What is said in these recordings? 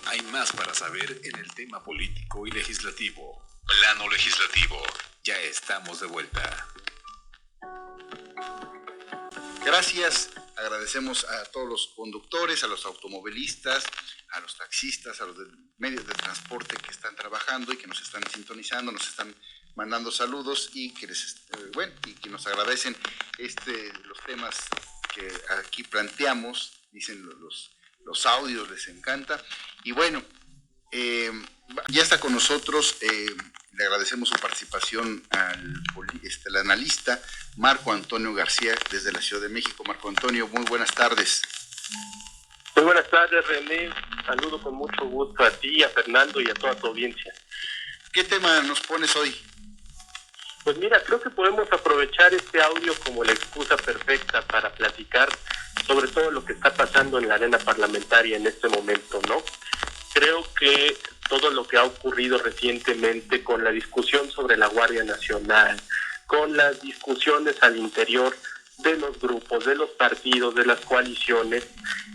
Hay más para saber en el tema político y legislativo. Plano Legislativo. Ya estamos de vuelta. Gracias. Agradecemos a todos los conductores, a los automovilistas, a los taxistas, a los medios de transporte que están trabajando y que nos están sintonizando, nos están mandando saludos y que que nos agradecen los temas que aquí planteamos. Dicen los audios, les encanta. Y bueno, ya está con nosotros, le agradecemos su participación al analista Marco Antonio García desde la Ciudad de México. Marco Antonio, muy buenas tardes. Muy buenas tardes, René. Saludo con mucho gusto a ti, a Fernando y a toda tu audiencia. ¿Qué tema nos pones hoy? Pues mira, creo que podemos aprovechar este audio como la excusa perfecta para platicar sobre todo lo que está pasando en la arena parlamentaria en este momento, ¿no? Creo que todo lo que ha ocurrido recientemente con la discusión sobre la Guardia Nacional, con las discusiones al interior de los grupos, de los partidos, de las coaliciones,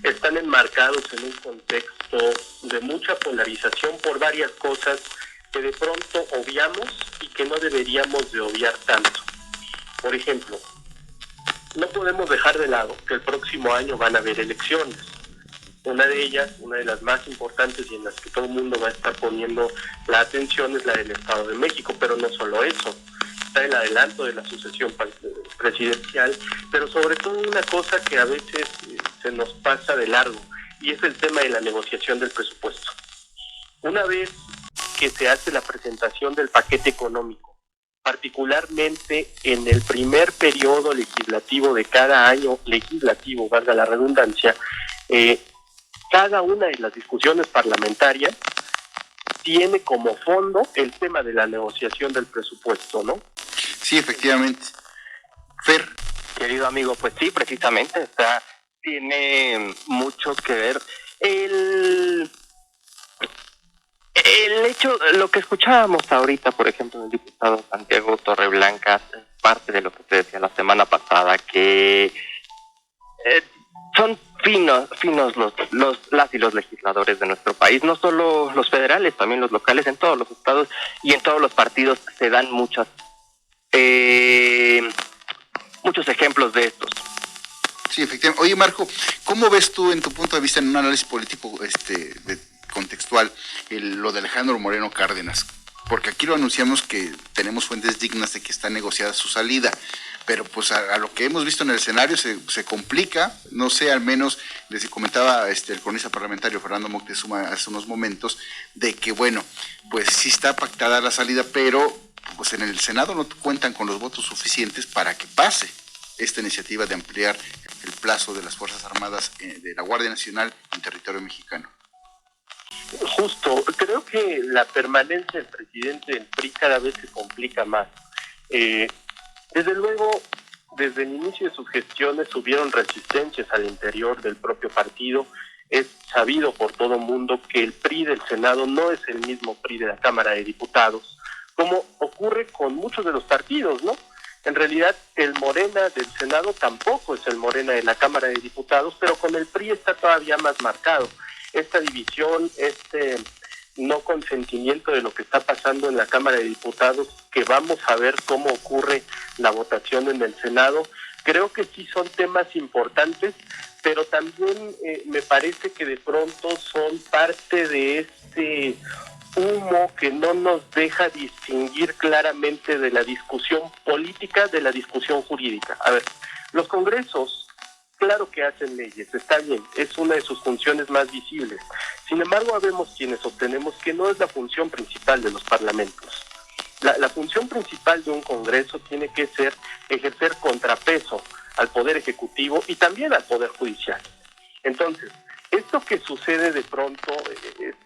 están enmarcados en un contexto de mucha polarización por varias cosas que de pronto obviamos y que no deberíamos de obviar tanto. Por ejemplo, no podemos dejar de lado que el próximo año van a haber elecciones. Una de ellas, una de las más importantes y en las que todo el mundo va a estar poniendo la atención, es la del Estado de México, pero no solo eso. Está el adelanto de la sucesión presidencial, pero sobre todo una cosa que a veces se nos pasa de largo, y es el tema de la negociación del presupuesto. Una vez que se hace la presentación del paquete económico, particularmente en el primer periodo legislativo de cada año legislativo, valga la redundancia, cada una de las discusiones parlamentarias tiene como fondo el tema de la negociación del presupuesto, ¿no? Sí, efectivamente. Fer. Querido amigo, pues sí, precisamente, tiene mucho que ver el hecho, lo que escuchábamos ahorita, por ejemplo, del diputado Santiago Torreblanca, parte de lo que te decía la semana pasada, que son finos las y los legisladores de nuestro país, no solo los federales, también los locales, en todos los estados y en todos los partidos se dan muchos ejemplos de estos. Sí, efectivamente. Oye, Marco, ¿cómo ves tú, en tu punto de vista, en un análisis político contextual, lo de Alejandro Moreno Cárdenas? Porque aquí lo anunciamos que tenemos fuentes dignas de que está negociada su salida, pero pues a lo que hemos visto en el escenario se complica. No sé, al menos les comentaba el cronista parlamentario Fernando Moctezuma hace unos momentos, de que bueno, pues sí está pactada la salida, pero pues en el Senado no cuentan con los votos suficientes para que pase esta iniciativa de ampliar el plazo de las Fuerzas Armadas de la Guardia Nacional en territorio mexicano. Justo, creo que la permanencia del presidente del PRI cada vez se complica más. Desde luego, desde el inicio de sus gestiones hubieron resistencias al interior del propio partido. Es sabido por todo el mundo que el PRI del Senado no es el mismo PRI de la Cámara de Diputados, como ocurre con muchos de los partidos, ¿no? En realidad, el Morena del Senado tampoco es el Morena de la Cámara de Diputados, pero con el PRI está todavía más marcado. Esta división, no consentimiento de lo que está pasando en la Cámara de Diputados, que vamos a ver cómo ocurre la votación en el Senado, creo que sí son temas importantes, pero también me parece que de pronto son parte de este humo que no nos deja distinguir claramente de la discusión política de la discusión jurídica. A ver, los congresos, claro que hacen leyes, está bien, es una de sus funciones más visibles. Sin embargo, habemos quienes sostenemos que no es la función principal de los parlamentos. La función principal de un congreso tiene que ser ejercer contrapeso al Poder Ejecutivo y también al Poder Judicial. Entonces, esto que sucede de pronto,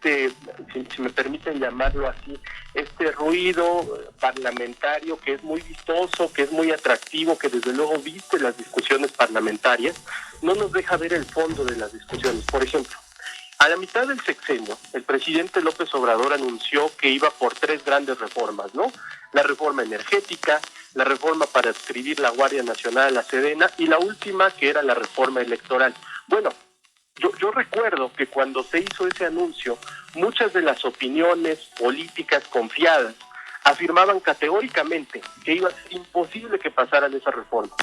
si me permiten llamarlo así, este ruido parlamentario que es muy vistoso, que es muy atractivo, que desde luego viste las discusiones parlamentarias, no nos deja ver el fondo de las discusiones. Por ejemplo, a la mitad del sexenio, el presidente López Obrador anunció que iba por 3 grandes reformas, ¿no? La reforma energética, la reforma para adscribir la Guardia Nacional a la Sedena y la última, que era la reforma electoral. Bueno, Yo recuerdo que cuando se hizo ese anuncio, muchas de las opiniones políticas confiadas afirmaban categóricamente que iba a ser imposible que pasaran esas reformas.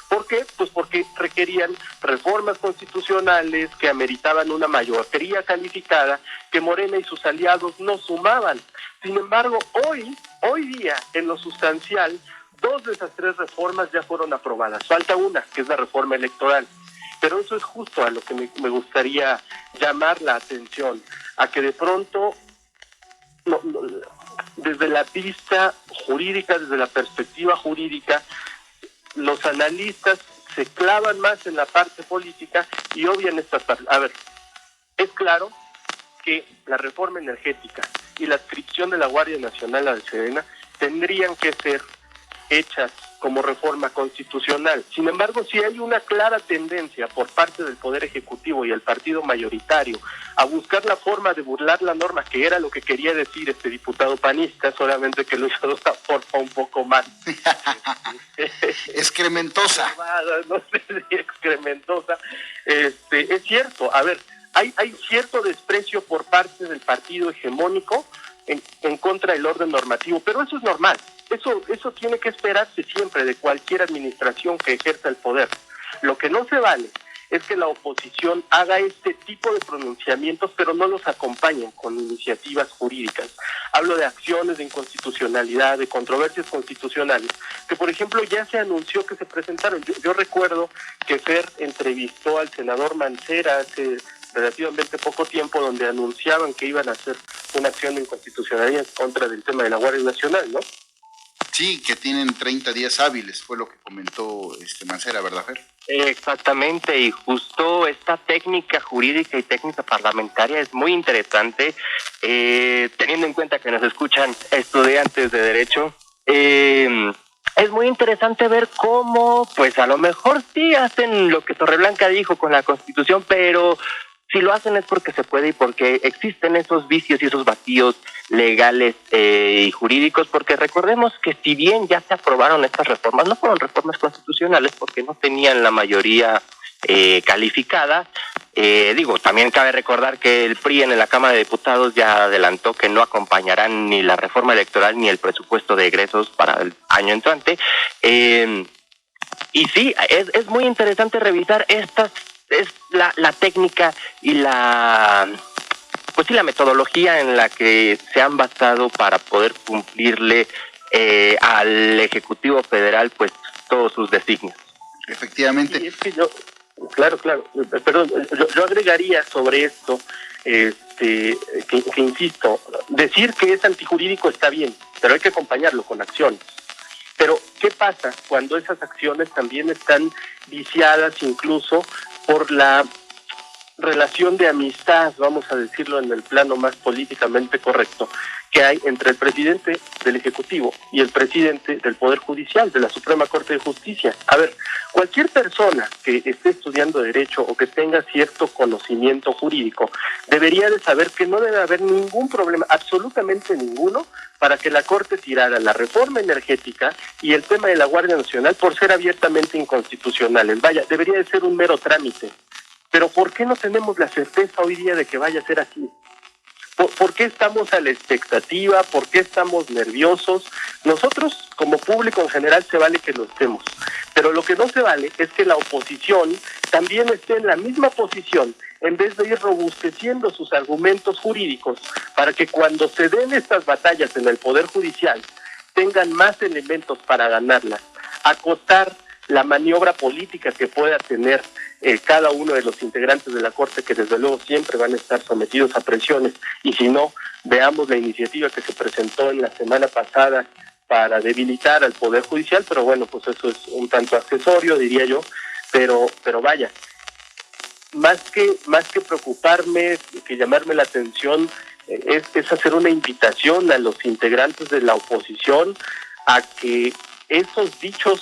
¿Por qué? Pues porque requerían reformas constitucionales que ameritaban una mayoría calificada, que Morena y sus aliados no sumaban. Sin embargo, hoy día, en lo sustancial, 2 de esas 3 reformas ya fueron aprobadas. Falta una, que es la reforma electoral. Pero eso es justo a lo que me gustaría llamar la atención, a que de pronto, desde la vista jurídica, desde la perspectiva jurídica, los analistas se clavan más en la parte política y obvian esta parte. A ver, es claro que la reforma energética y la adscripción de la Guardia Nacional a la Sedena tendrían que ser hechas como reforma constitucional. Sin embargo, si hay una clara tendencia por parte del Poder Ejecutivo y el partido mayoritario a buscar la forma de burlar la norma, que era lo que quería decir este diputado panista, solamente que lo hizo de una forma un poco más excrementosa. No sé si excrementosa. Es cierto, a ver, hay cierto desprecio por parte del partido hegemónico en contra del orden normativo, pero eso es normal. Eso tiene que esperarse siempre de cualquier administración que ejerza el poder. Lo que no se vale es que la oposición haga este tipo de pronunciamientos, pero no los acompañen con iniciativas jurídicas. Hablo de acciones de inconstitucionalidad, de controversias constitucionales, que por ejemplo ya se anunció que se presentaron. Yo recuerdo que Fer entrevistó al senador Mancera hace relativamente poco tiempo, donde anunciaban que iban a hacer una acción de inconstitucionalidad en contra del tema de la Guardia Nacional, ¿no? Sí, que tienen 30 días hábiles, fue lo que comentó Mancera, ¿verdad, Fer? Exactamente, y justo esta técnica jurídica y técnica parlamentaria es muy interesante, teniendo en cuenta que nos escuchan estudiantes de Derecho. Es muy interesante ver cómo, pues a lo mejor sí hacen lo que Torreblanca dijo con la Constitución, pero si lo hacen es porque se puede y porque existen esos vicios y esos vacíos legales y jurídicos, porque recordemos que si bien ya se aprobaron estas reformas, no fueron reformas constitucionales porque no tenían la mayoría calificada. También cabe recordar que el PRI en la Cámara de Diputados ya adelantó que no acompañarán ni la reforma electoral ni el presupuesto de egresos para el año entrante. Y sí, es muy interesante revisar estas, es la técnica y la metodología en la que se han basado para poder cumplirle al Ejecutivo Federal pues todos sus designios. Efectivamente. Y es que claro, perdón, yo agregaría sobre esto, que insisto, decir que es antijurídico está bien, pero hay que acompañarlo con acciones. Pero, ¿qué pasa cuando esas acciones también están viciadas incluso por la relación de amistad, vamos a decirlo en el plano más políticamente correcto, que hay entre el presidente del Ejecutivo y el presidente del Poder Judicial, de la Suprema Corte de Justicia? A ver, cualquier persona que esté estudiando Derecho o que tenga cierto conocimiento jurídico debería de saber que no debe haber ningún problema, absolutamente ninguno, para que la Corte tirara la reforma energética y el tema de la Guardia Nacional por ser abiertamente inconstitucionales. Vaya, debería de ser un mero trámite. Pero ¿por qué no tenemos la certeza hoy día de que vaya a ser así? ¿Por qué estamos a la expectativa? ¿Por qué estamos nerviosos? Nosotros, como público en general, se vale que lo estemos. Pero lo que no se vale es que la oposición también esté en la misma posición, en vez de ir robusteciendo sus argumentos jurídicos para que cuando se den estas batallas en el Poder Judicial tengan más elementos para ganarlas, acotar la maniobra política que pueda tener cada uno de los integrantes de la Corte, que desde luego siempre van a estar sometidos a presiones, y si no, veamos la iniciativa que se presentó en la semana pasada para debilitar al Poder Judicial, pero bueno, pues eso es un tanto accesorio, diría yo, pero vaya, más que preocuparme, que llamarme la atención, es hacer una invitación a los integrantes de la oposición a que esos dichos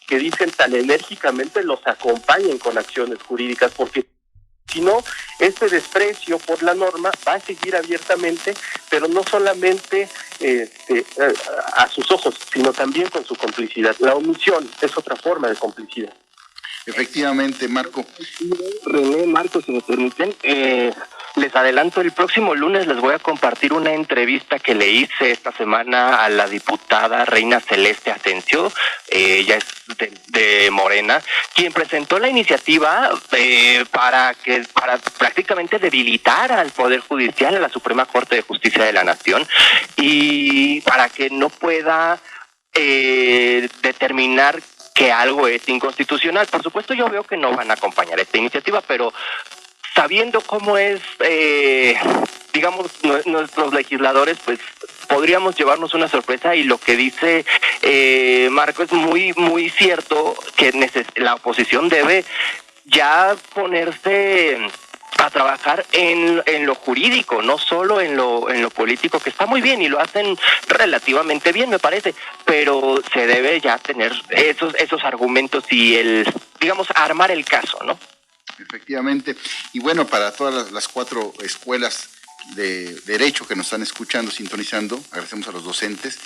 que dicen tan enérgicamente los acompañen con acciones jurídicas, porque si no, este desprecio por la norma va a seguir abiertamente, pero no solamente a sus ojos, sino también con su complicidad. La omisión es otra forma de complicidad. Efectivamente, Marco. René, Marcos, si me permiten, les adelanto, el próximo lunes les voy a compartir una entrevista que le hice esta semana a la diputada Reina Celeste Asencio, ella es de Morena, quien presentó la iniciativa para prácticamente debilitar al Poder Judicial, a la Suprema Corte de Justicia de la Nación, y para que no pueda determinar que algo es inconstitucional. Por supuesto, yo veo que no van a acompañar esta iniciativa, pero sabiendo cómo es, digamos, nuestros legisladores, pues podríamos llevarnos una sorpresa, y lo que dice Marco es muy, muy cierto, que la oposición debe ya ponerse a trabajar en lo jurídico, no solo en lo político, que está muy bien y lo hacen relativamente bien, me parece, pero se debe ya tener esos argumentos y digamos, armar el caso, ¿no? Efectivamente. Y bueno, para todas las 4 escuelas de Derecho que nos están escuchando, sintonizando, agradecemos a los docentes.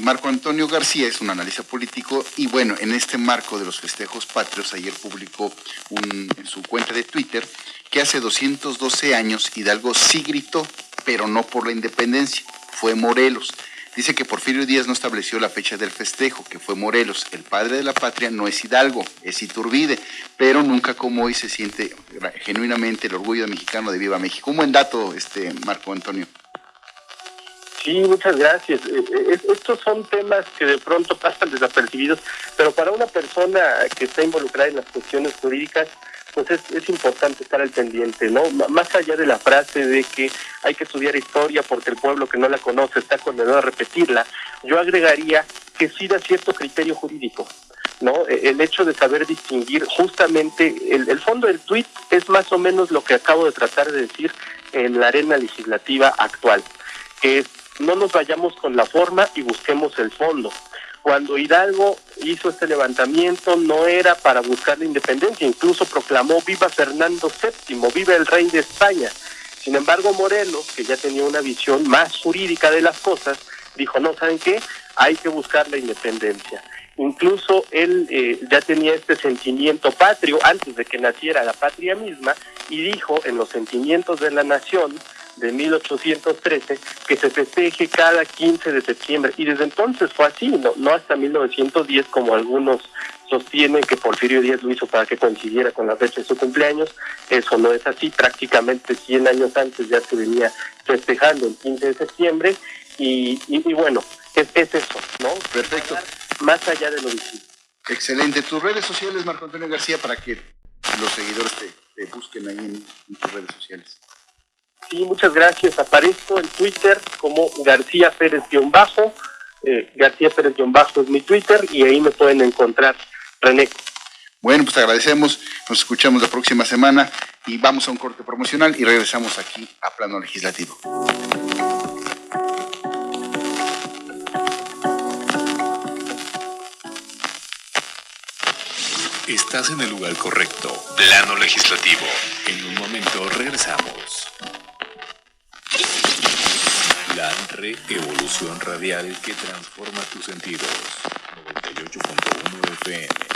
Marco Antonio García es un analista político y bueno, en este marco de los festejos patrios, ayer publicó en su cuenta de Twitter que hace 212 años Hidalgo sí gritó, pero no por la independencia, fue Morelos. Dice que Porfirio Díaz no estableció la fecha del festejo, que fue Morelos. El padre de la patria no es Hidalgo, es Iturbide, pero nunca como hoy se siente genuinamente el orgullo mexicano de Viva México. Un buen dato, Marco Antonio. Sí, muchas gracias. Estos son temas que de pronto pasan desapercibidos, pero para una persona que está involucrada en las cuestiones jurídicas, pues es importante estar al pendiente, ¿no? Más allá de la frase de que hay que estudiar historia porque el pueblo que no la conoce está condenado a repetirla, yo agregaría que sí da cierto criterio jurídico, ¿no? El hecho de saber distinguir justamente, el fondo del tuit es más o menos lo que acabo de tratar de decir en la arena legislativa actual, que es: no nos vayamos con la forma y busquemos el fondo. Cuando Hidalgo hizo este levantamiento no era para buscar la independencia, incluso proclamó viva Fernando VII, viva el rey de España. Sin embargo, Morelos, que ya tenía una visión más jurídica de las cosas, dijo: no, ¿saben qué? Hay que buscar la independencia. Incluso él ya tenía este sentimiento patrio antes de que naciera la patria misma, y dijo en los sentimientos de la nación de 1813 que se festeje cada 15 de septiembre, y desde entonces fue así, no hasta 1910 como algunos sostienen que Porfirio Díaz lo hizo para que coincidiera con la fecha de su cumpleaños. Eso no es así, prácticamente 100 años antes ya se venía festejando el 15 de septiembre, y bueno, es eso, ¿no? Perfecto. Más allá de lo visible. Excelente. Tus redes sociales, Marco Antonio García, para que los seguidores te busquen ahí en tus redes sociales. Sí, muchas gracias. Aparezco en Twitter como García Pérez-Bajo. García Pérez-Bajo es mi Twitter y ahí me pueden encontrar, René. Bueno, pues te agradecemos. Nos escuchamos la próxima semana y vamos a un corte promocional y regresamos aquí a Plano Legislativo. Estás en el lugar correcto. Plano Legislativo. En un momento regresamos. La reevolución radial que transforma tus sentidos. 98.1 FM.